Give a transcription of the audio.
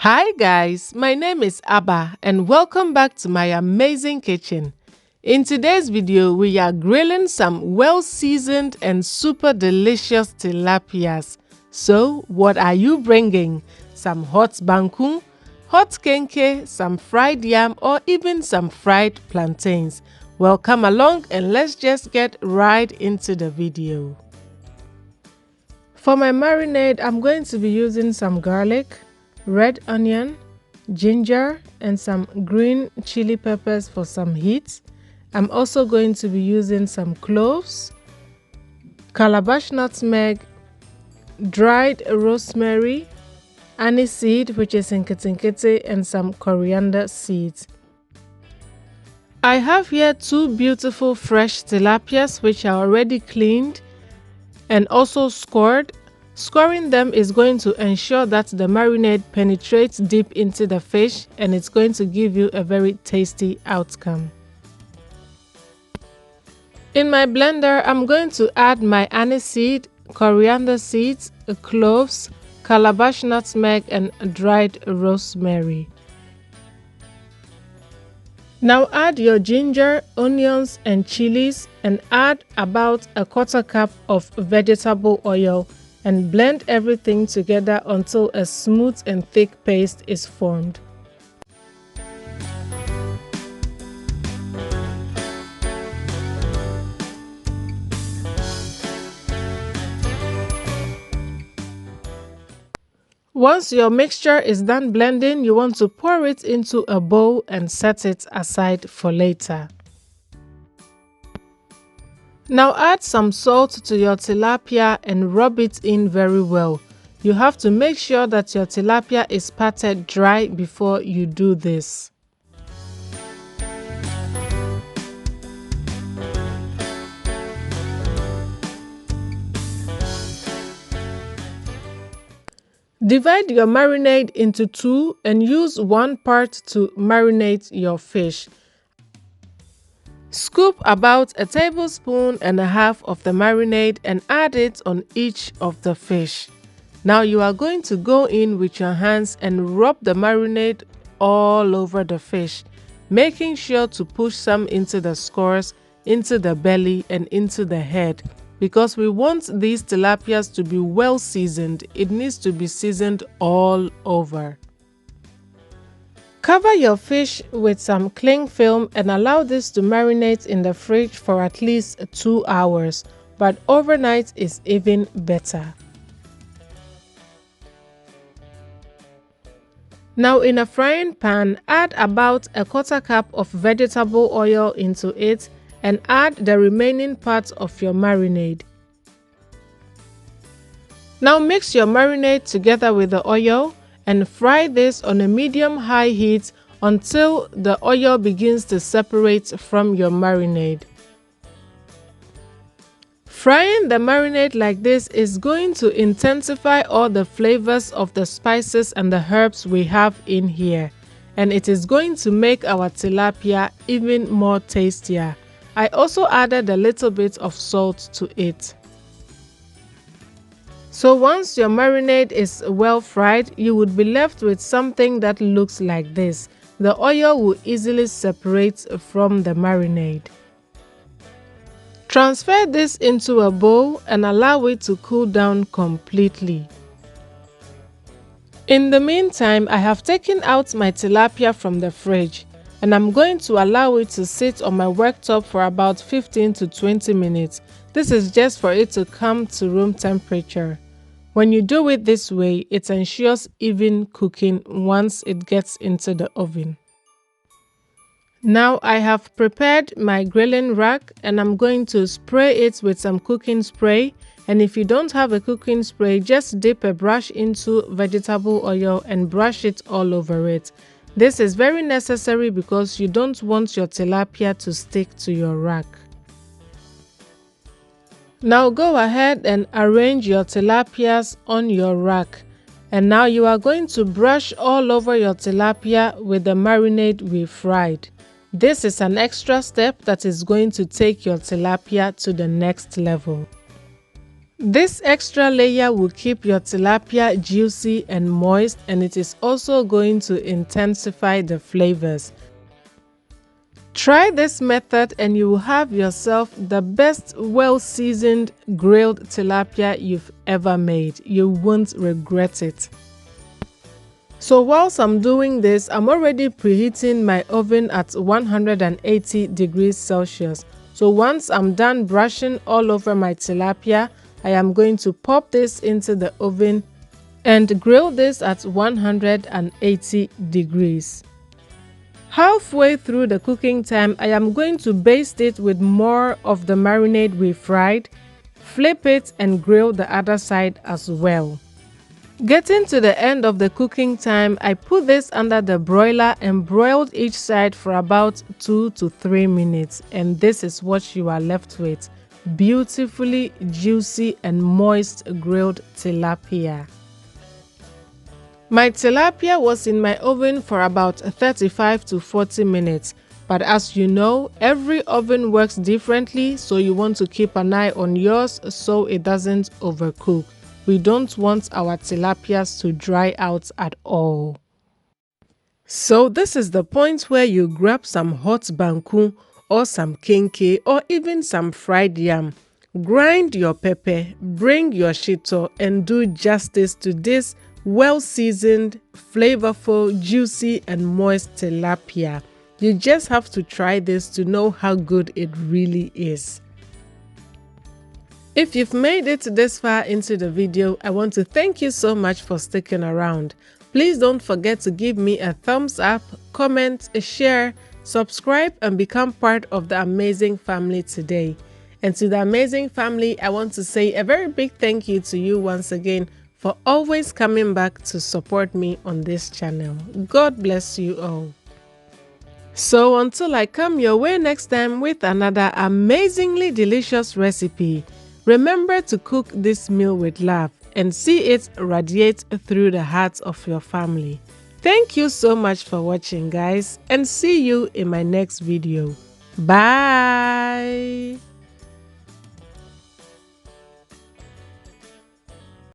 Hi guys, my name is Abba and welcome back to my amazing kitchen. In today's video, we are grilling some well-seasoned and super delicious tilapias. So, what are you bringing? Some hot banku, hot kenkey, some fried yam, or even some fried plantains? Well, come along and let's just get right into the video. For my marinade, I'm going to be using some garlic, red onion, ginger, and some green chili peppers for some heat. I'm also going to be using some cloves, calabash nutmeg, dried rosemary, aniseed, which is nkete, and some coriander seeds. I have here two beautiful fresh tilapias which are already cleaned and also scored. Scoring them is going to ensure that the marinade penetrates deep into the fish and it's going to give you a very tasty outcome. In my blender, I'm going to add my aniseed, coriander seeds, cloves, calabash nutmeg, and dried rosemary. Now add your ginger, onions, and chilies and add about a quarter cup of vegetable oil and blend everything together until a smooth and thick paste is formed. Once your mixture is done blending, you want to pour it into a bowl and set it aside for later. Now add some salt to your tilapia and rub it in very well. You have to make sure that your tilapia is patted dry before you do this. Divide your marinade into two and use one part to marinate your fish. Scoop about a tablespoon and a half of the marinade and add it on each of the fish. Now you are going to go in with your hands and rub the marinade all over the fish, making sure to push some into the scores, into the belly, and into the head. Because we want these tilapias to be well seasoned, it needs to be seasoned all over. Cover your fish with some cling film and allow this to marinate in the fridge for at least 2 hours, but overnight is even better. Now in a frying pan, add about a quarter cup of vegetable oil into it and add the remaining part of your marinade. Now mix your marinade together with the oil and fry this on a medium-high heat until the oil begins to separate from your marinade. Frying the marinade like this is going to intensify all the flavors of the spices and the herbs we have in here, and it is going to make our tilapia even more tastier. I also added a little bit of salt to it. So once your marinade is well fried, you would be left with something that looks like this. The oil will easily separate from the marinade. Transfer this into a bowl and allow it to cool down completely. In the meantime, I have taken out my tilapia from the fridge and I'm going to allow it to sit on my worktop for about 15 to 20 minutes. This is just for it to come to room temperature. When you do it this way, it ensures even cooking once it gets into the oven. Now I have prepared my grilling rack and I'm going to spray it with some cooking spray, and if you don't have a cooking spray, just dip a brush into vegetable oil and brush it all over it. This is very necessary because you don't want your tilapia to stick to your rack. Now go ahead and arrange your tilapias on your rack. And now you are going to brush all over your tilapia with the marinade we fried. This is an extra step that is going to take your tilapia to the next level. This extra layer will keep your tilapia juicy and moist, and it is also going to intensify the flavors. Try this method and you will have yourself the best well-seasoned grilled tilapia you've ever made. You won't regret it. So whilst I'm doing this, I'm already preheating my oven at 180 degrees Celsius. So once I'm done brushing all over my tilapia, I am going to pop this into the oven and grill this at 180 degrees. Halfway through the cooking time, I am going to baste it with more of the marinade we fried, flip it and grill the other side as well. Getting to the end of the cooking time, I put this under the broiler and broiled each side for about 2 to 3 minutes, and this is what you are left with: beautifully juicy and moist grilled tilapia. My tilapia was in my oven for about 35 to 40 minutes, but as you know, every oven works differently, so you want to keep an eye on yours so it doesn't overcook. We don't want our tilapias to dry out at all. So this is the point where you grab some hot banku or some kenkey or even some fried yam. Grind your pepper, bring your shito, and do justice to this well-seasoned, flavorful, juicy, and moist tilapia. You just have to try this to know how good it really is. If you've made it this far into the video, I want to thank you so much for sticking around. Please don't forget to give me a thumbs up, comment, share, subscribe, and become part of the amazing family today. And to the amazing family, I want to say a very big thank you to you once again for always coming back to support me on this channel. God bless you all. So until I come your way next time with another amazingly delicious recipe, remember to cook this meal with love and see it radiate through the hearts of your family. Thank you so much for watching, guys, and see you in my next video. Bye!